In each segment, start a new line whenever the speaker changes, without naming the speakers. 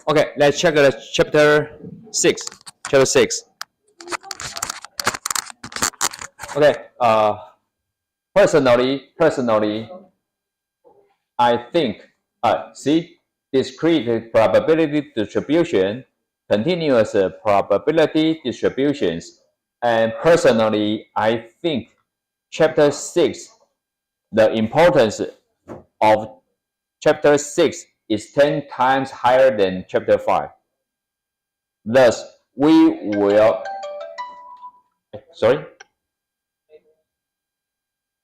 Okay, let's check the chapter 6. Chapter 6. Okay, personally, I think, see, discrete probability distribution, continuous probability distributions, and personally, I think chapter 6, the importance of chapter 6 is 10 times higher than chapter 5. Thus, we will, sorry?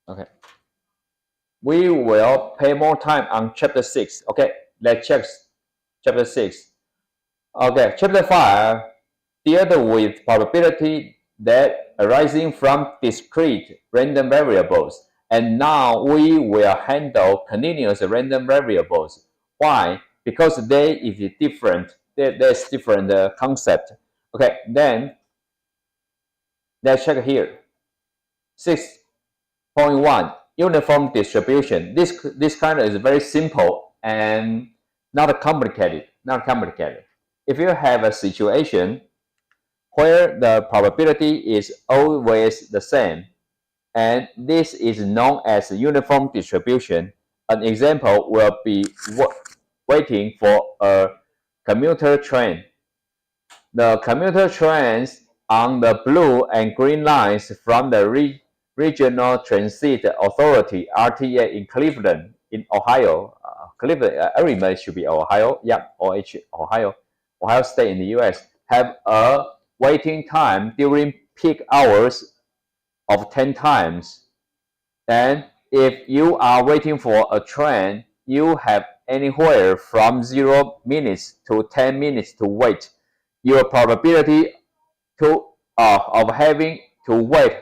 Okay. We will pay more time on chapter 6. Okay, let's check chapter 6. Okay, chapter 5 deals with probability that arising from discrete random variables. And now we will handle continuous random variables. Why? Because they is different. There's different concept. Okay, then let's check here. 6.1 uniform distribution. This kind is very simple and not complicated. If you have a situation where the probability is always the same, and this is known as uniform distribution, an example will be waiting for a commuter train. The commuter trains on the blue and green lines from the Regional Transit Authority (RTA) in Cleveland, in Ohio. Cleveland, I remember it should be Ohio. Yeah, Ohio State in the U.S. have a waiting time during peak hours of 10 times. And if you are waiting for a train, you have anywhere from 0 minutes to 10 minutes to wait. Your probability of having to wait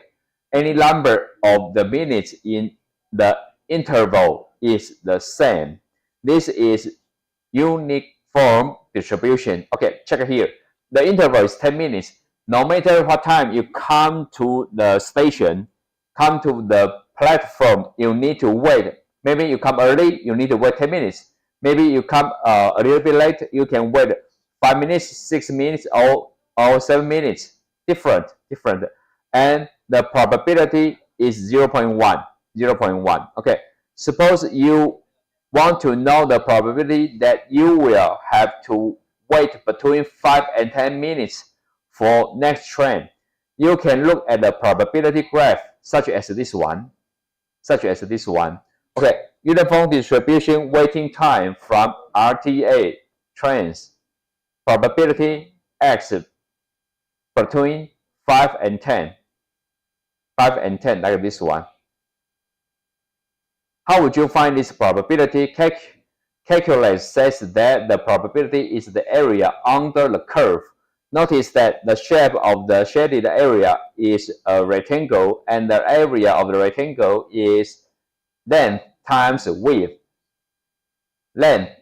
any number of the minutes in the interval is the same. This is uniform distribution. Okay, check here. The interval is 10 minutes. No matter what time you come to the station, come to the platform, you need to wait. Maybe you come early, you need to wait 10 minutes. Maybe you come a little bit late, you can wait 5 minutes, 6 minutes, or 7 minutes. Different. And the probability is 0.1. Okay, suppose you want to know the probability that you will have to wait between 5 and 10 minutes for next train. You can look at the probability graph such as this one. Okay, uniform distribution waiting time from RTA trains. Probability X between 5 and 10. 5 and 10, like this one. How would you find this probability? Calculus says that the probability is the area under the curve. Notice that the shape of the shaded area is a rectangle, and the area of the rectangle is length times width. Length,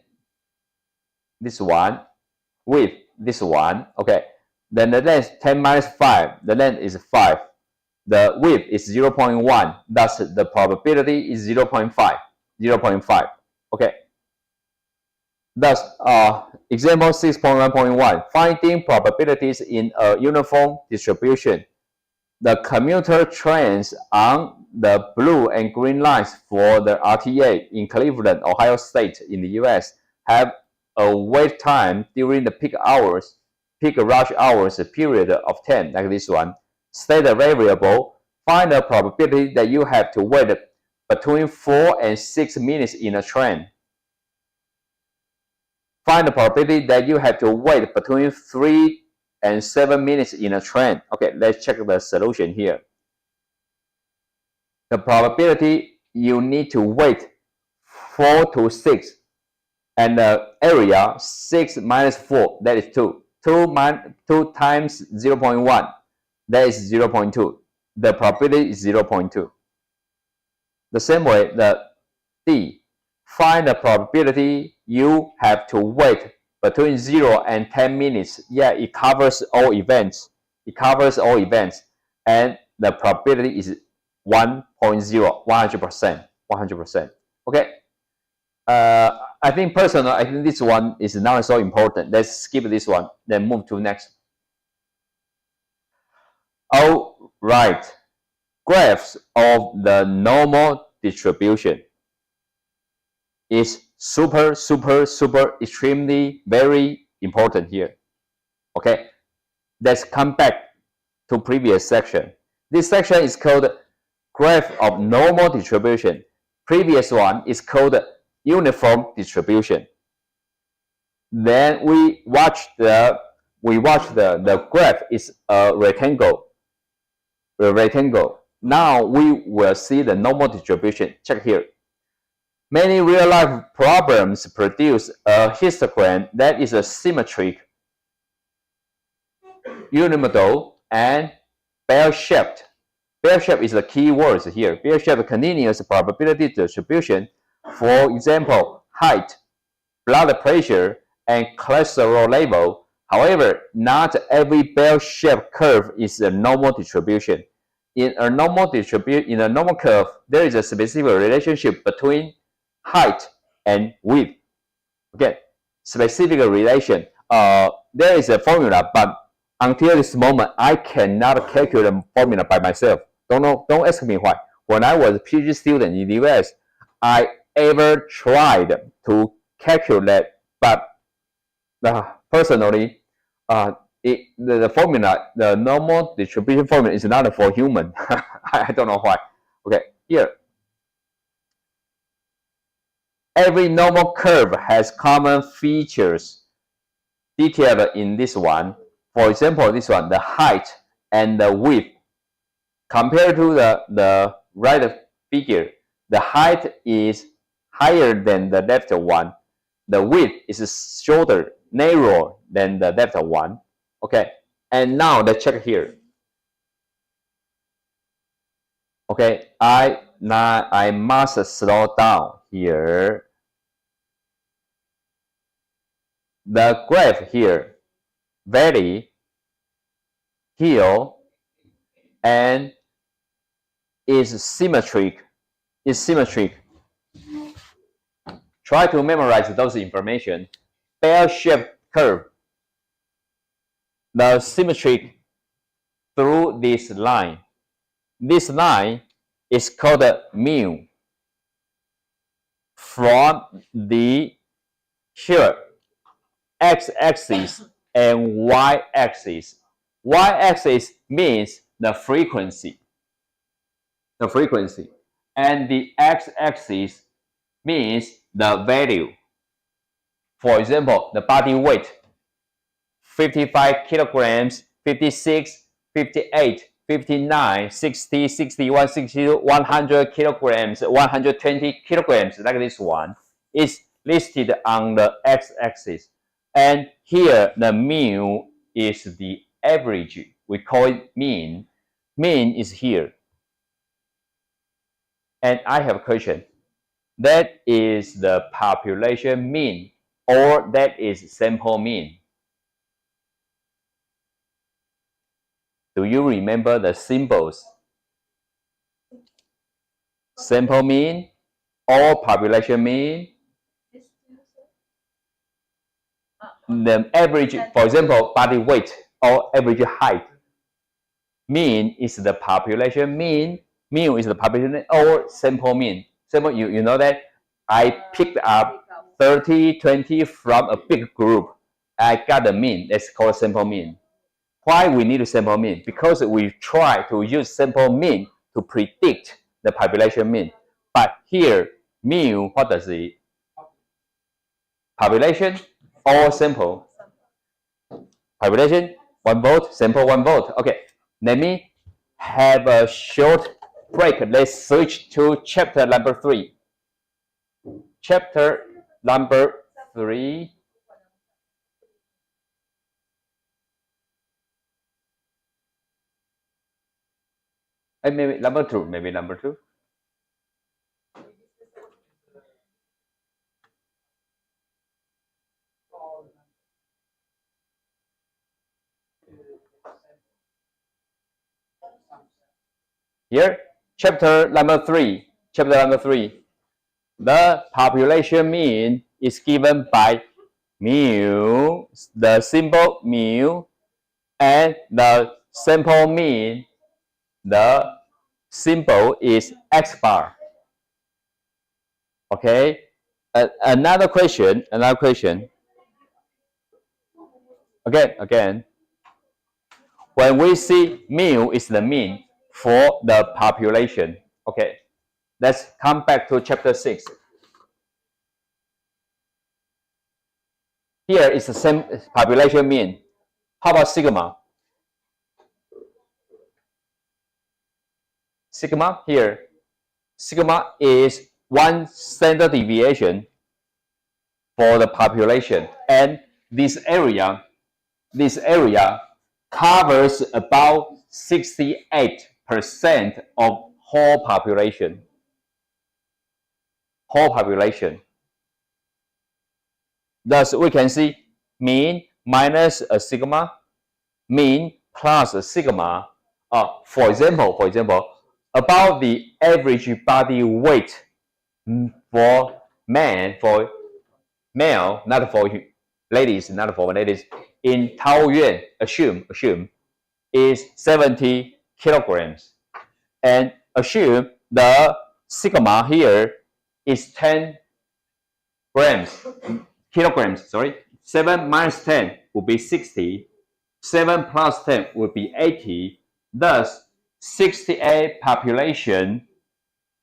this one, width, this one. Okay, then the length 10 minus 5, the length is 5. The width is 0.1, thus the probability is 0.5. Okay. Thus, example 6.1.1, finding probabilities in a uniform distribution. The commuter trains on the blue and green lines for the RTA in Cleveland, Ohio State in the US have a wait time during the peak rush hours period of 10, like this one. State a variable, find the probability that you have to wait between 4 and 6 minutes in a train. Find the probability that you have to wait between 3 and 7 minutes in a train. Okay, let's check the solution here. The probability you need to wait 4 to 6, and the area 6 minus 4, that is 2. 2 times 0.1, that is 0.2. The probability is 0.2. The same way, the D, find the probability you have to wait between 0 and 10 minutes. Yeah, it covers all events. And the probability is 1.0, 100%. Okay. I think personally, I think this one is not so important. Let's skip this one, then move to next. All right, graphs of the normal distribution is super, extremely, very important here. Okay, let's come back to previous section. This section is called graph of normal distribution. Previous one is called uniform distribution. Then we watch the graph is a rectangle. Now we will see the normal distribution. Check here. Many real-life problems produce a histogram that is a symmetric, unimodal, and bell-shaped. Bell-shaped is the key words here. Bell-shaped continuous probability distribution. For example, height, blood pressure, and cholesterol level. However, not every bell-shaped curve is a normal distribution. In a normal curve, there is a specific relationship between height and width. Okay, specific relation. There is a formula, but until this moment, I cannot calculate the formula by myself. Don't ask me why. When I was a PhD student in the US, I ever tried to calculate, but personally, the formula, the normal distribution formula is not for human. I don't know why. Okay, here. Every normal curve has common features detailed in this one. For example, this one, the height and the width. Compared to the right figure, the height is higher than the left one. The width is shorter, narrower than the left one. Okay, and now let's check here. Okay, I must slow down here. The graph here, valley, hill, and is symmetric. Try to memorize those information. Bell-shaped curve. The symmetric through this line. This line is called mu. From the here, x-axis and y-axis. Y-axis means the frequency. And the x-axis means the value. For example, the body weight, 55 kilograms, 56, 58, 59, 60, 61, 62, 100 kilograms, 120 kilograms, like this one, is listed on the x-axis. And here, the mu is the average. We call it mean. Mean is here. And I have a question. That is the population mean, or that is sample mean? Do you remember the symbols? Sample mean or population mean? The average, for example, body weight or average height. Mean is the population mean. Mu is the population or sample mean. Sample, you know that I picked up 30, 20 from a big group. I got the mean. That's called sample mean. Why we need a sample mean? Because we try to use sample mean to predict the population mean. But here, mu, what does it? Population or sample? Population, 1 vote, sample 1 vote. Okay, let me have a short break. Let's switch to chapter number 3. Chapter number 3. And maybe number 2. Maybe number 2. Here, chapter number 3. The population mean is given by mu, the symbol mu, and the sample mean, the symbol is x bar. Okay, another question. Again, when we see mu is the mean for the population. Okay, let's come back to chapter 6. Here is the same population mean. How about sigma? Sigma here. Sigma is one standard deviation for the population, and this area covers about 68% of whole population. Thus, we can see mean minus a sigma, mean plus a sigma. For example, about the average body weight for male, not for ladies, in I-Yuan, assume is 70 kilograms, and assume the sigma here is 10 kilograms. 7 minus 10 would be 60. 7 plus 10 would be 80. Thus, 68 population,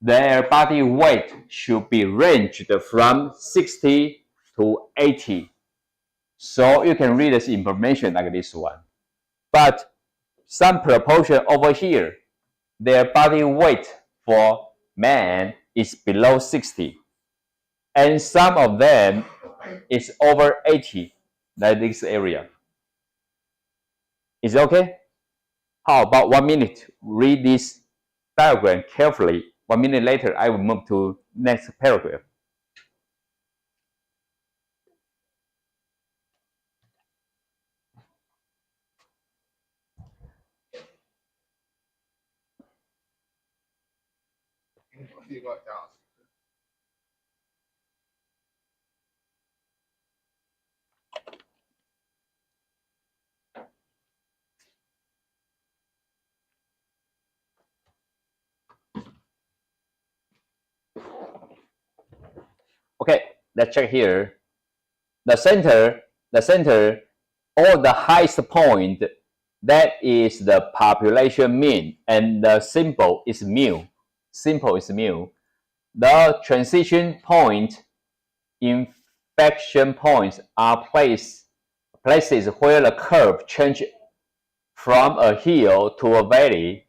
their body weight should be ranged from 60 to 80. So you can read this information like this one. But some proportion over here, their body weight for man is below 60. And some of them is over 80, like this area. Is it okay? How about 1 minute? Read this diagram carefully. 1 minute later, I will move to next paragraph. Okay, let's check here. The center, or the highest point, that is the population mean, and the symbol is mu. The transition point, inflection points are places where the curve changes from a hill to a valley.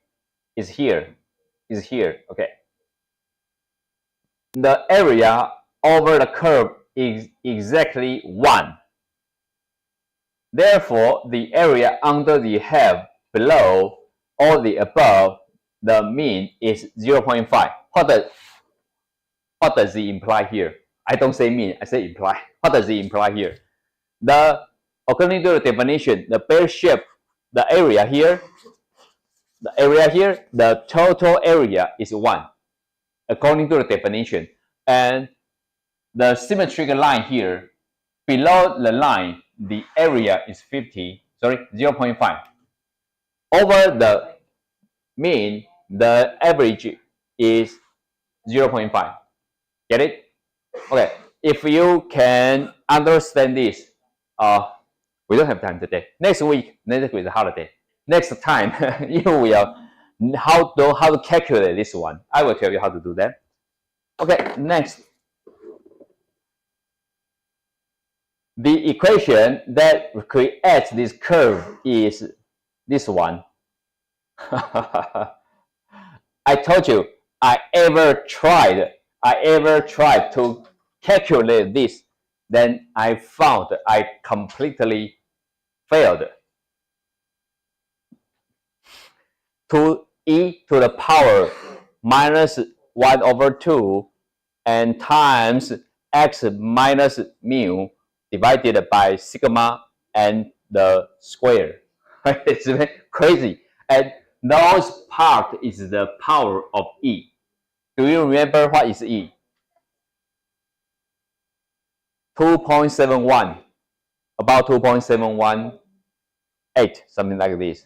Is here. Okay. The area over the curve is exactly 1. Therefore, the area under the half, below, or the above the mean is 0.5. What does it imply here? I don't say mean, I say imply. What does it imply here? According to the definition, the bear shape, the area here, the total area is 1, according to the definition. And the symmetric line here, below the line, the area is 0.5. Over the mean, the average is 0.5. Get it? Okay. If you can understand this, we don't have time today. Next week is a holiday. Next time, you will how to calculate this one. I will tell you how to do that. Okay. Next. The equation that creates this curve is this one. I told you, I ever tried to calculate this, then I found I completely failed. 2e to the power minus 1 over 2 and times x minus mu divided by sigma and the square. It's very crazy. And those part is the power of E. Do you remember what is E? 2.71, about 2.718, something like this.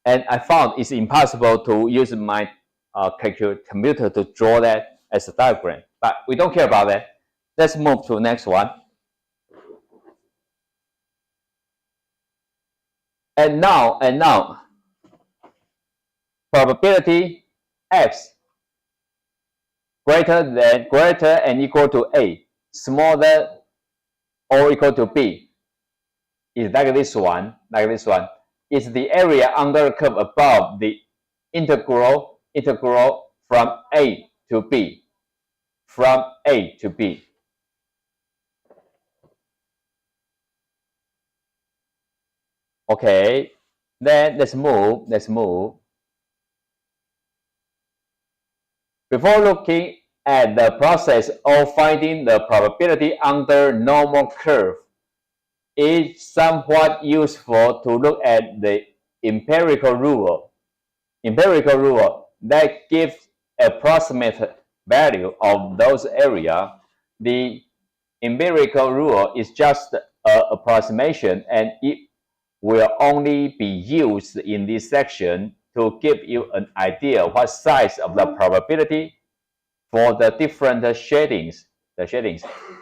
And I found it's impossible to use my computer to draw that as a diagram. But we don't care about that. Let's move to the next one. And now, probability X greater and equal to A, smaller or equal to B, is like this one, is the area under the curve above the integral from A to B, Okay, then let's move. Before looking at the process of finding the probability under normal curve, it's somewhat useful to look at the empirical rule that gives approximate value of those areas. The empirical rule is just an approximation, and it will only be used in this section to give you an idea what size of the probability for the different shadings.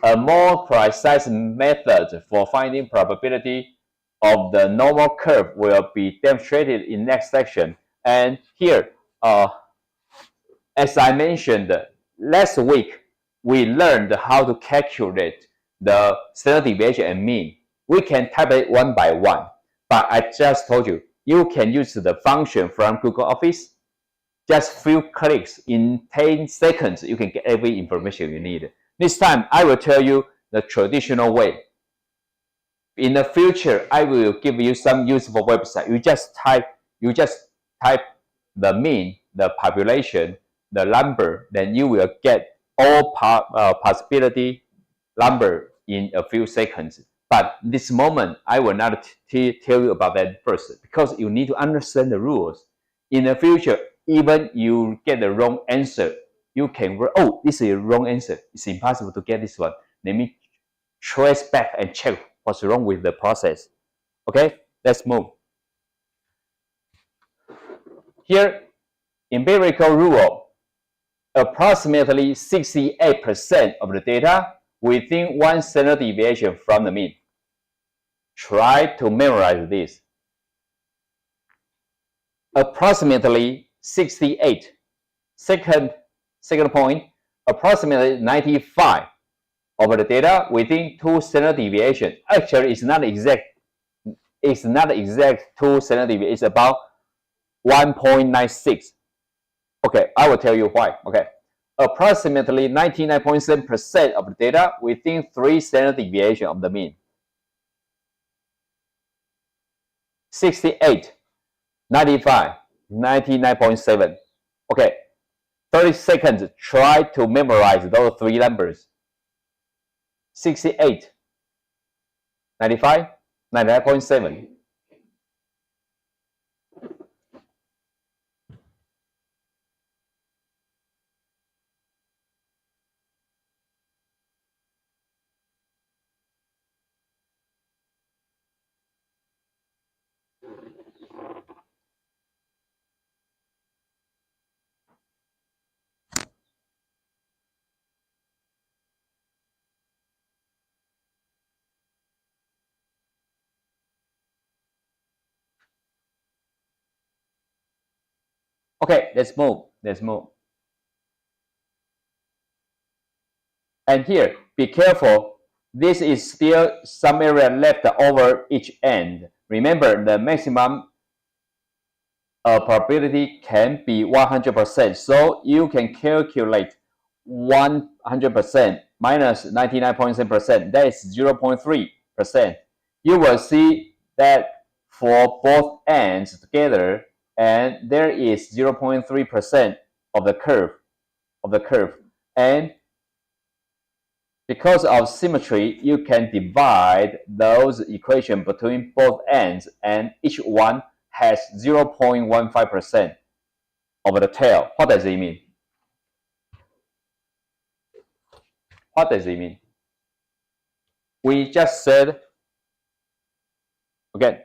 A more precise method for finding probability of the normal curve will be demonstrated in next section. And here, as I mentioned last week, we learned how to calculate the standard deviation and mean. We can type it one by one, but I just told you, you can use the function from Google Office. Just few clicks, in 10 seconds, you can get every information you need. This time, I will tell you the traditional way. In the future, I will give you some useful website. You just type the mean, the population, the number, then you will get all possibility number in a few seconds. But this moment, I will not tell you about that first, because you need to understand the rules. In the future, even you get the wrong answer, you can, oh, this is a wrong answer. It's impossible to get this one. Let me trace back and check what's wrong with the process. Okay, let's move. Here, empirical rule, approximately 68% of the data within one standard deviation from the mean. Try to memorize this. Approximately 68. Second point, approximately 95 of the data within two standard deviation. Actually, it's not exact 2 standard deviation. It's about 1.96. Okay, I will tell you why. Okay, approximately 99.7% of the data within 3 standard deviation of the mean. 68, 95, 99.7. Okay, 30 seconds. Try to memorize those 3 numbers. 68, 95, 99.7. Okay, let's move. And here, be careful. This is still some area left over each end. Remember, the maximum probability can be 100%. So you can calculate 100% minus 99.7%. That is 0.3%. You will see that for both ends together, and there is 0.3% of the curve. And because of symmetry, you can divide those equations between both ends, and each one has 0.15% of the tail. What does it mean? we just said, again,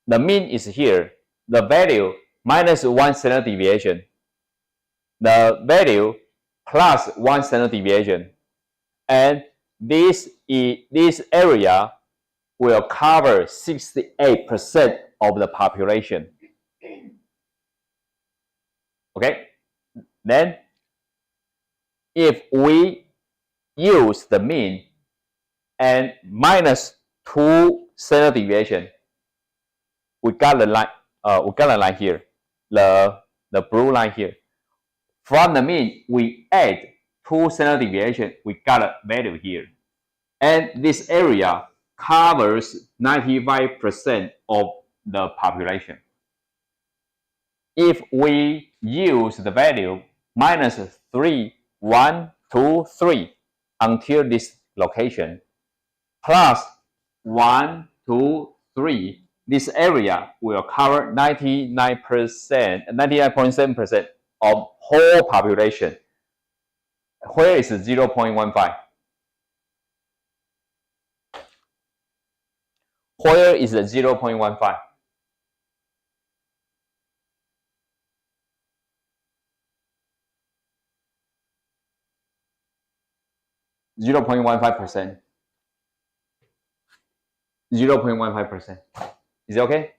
the mean is here, the value minus 1 standard deviation, the value plus 1 standard deviation, and this area will cover 68% of the population. Okay, then if we use the mean and minus 2 standard deviation, we got the line. We got the line here, the blue line here. From the mean, we add 2 standard deviation. We got a value here, and this area covers 95% of the population. If we use the value minus 3, 1, 2, 3 until this location, plus 1, 2, 3, this area will cover 99.7% of whole population. Where is 0.15? Where is the 0.15? (0.15%). 0.15%. Is it okay?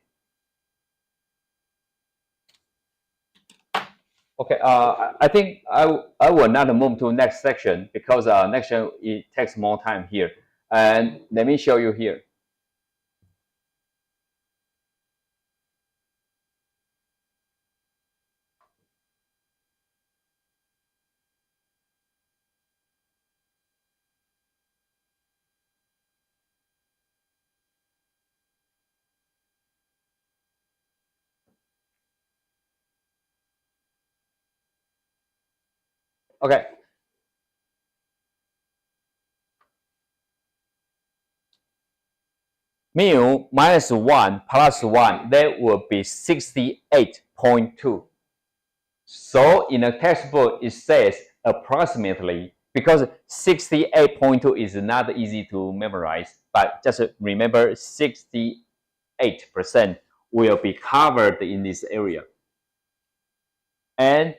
Okay. I think I will not move to next section because next section it takes more time here. And let me show you here. Okay. Mu minus 1 plus 1, that will be 68.2. So in the textbook, it says approximately, because 68.2 is not easy to memorize, but just remember 68% will be covered in this area. And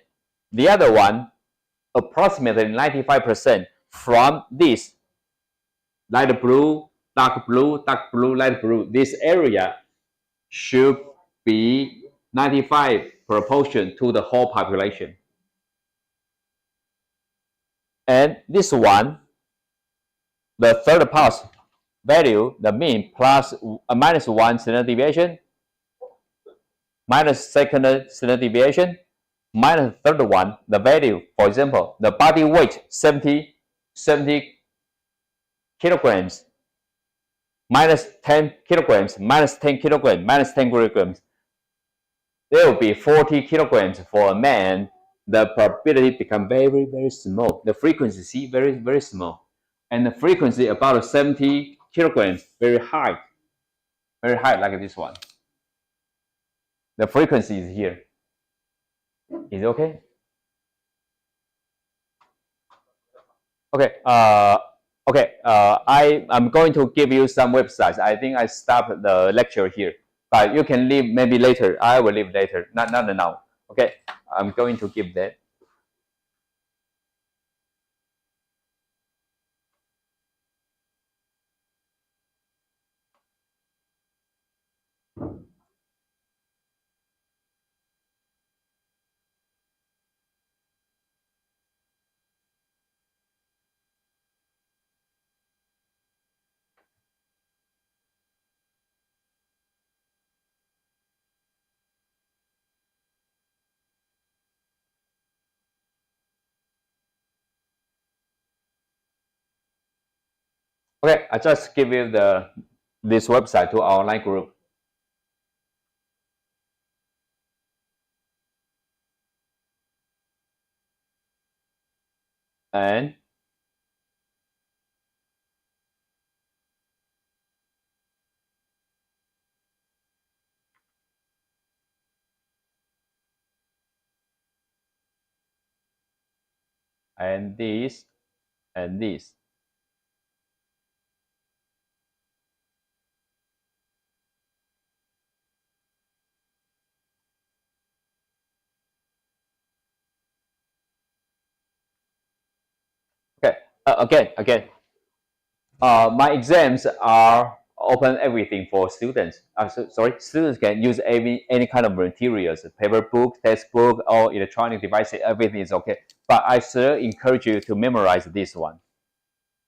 the other one, approximately 95% from this light blue, dark blue, dark blue, light blue, this area should be 95 proportion to the whole population. And this one, the third part value, the mean plus minus 1 standard deviation, minus second standard deviation, minus third one, the value, for example, the body weight 70 kilograms, minus 10 kilograms, minus 10 kilograms, minus 10 kilograms. There will be 40 kilograms for a man. The probability become very, very small. The frequency, see, very, very small. And the frequency about 70 kilograms, very high like this one. The frequency is here. Is it okay? Okay. I'm going to give you some websites. I think I stopped the lecture here, but you can leave maybe later. I will leave later, not now. Okay. I'm going to give that. Okay, I just give you this website to our online group. And this and this. Again, my exams are open everything for students. Students can use any kind of materials, paper book, textbook, or electronic devices. Everything is okay. But I still encourage you to memorize this one.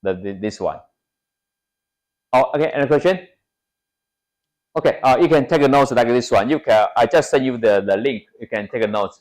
This one. Oh, okay. Any question? Okay. You can take a notes like this one. I just send you the link. You can take a notes.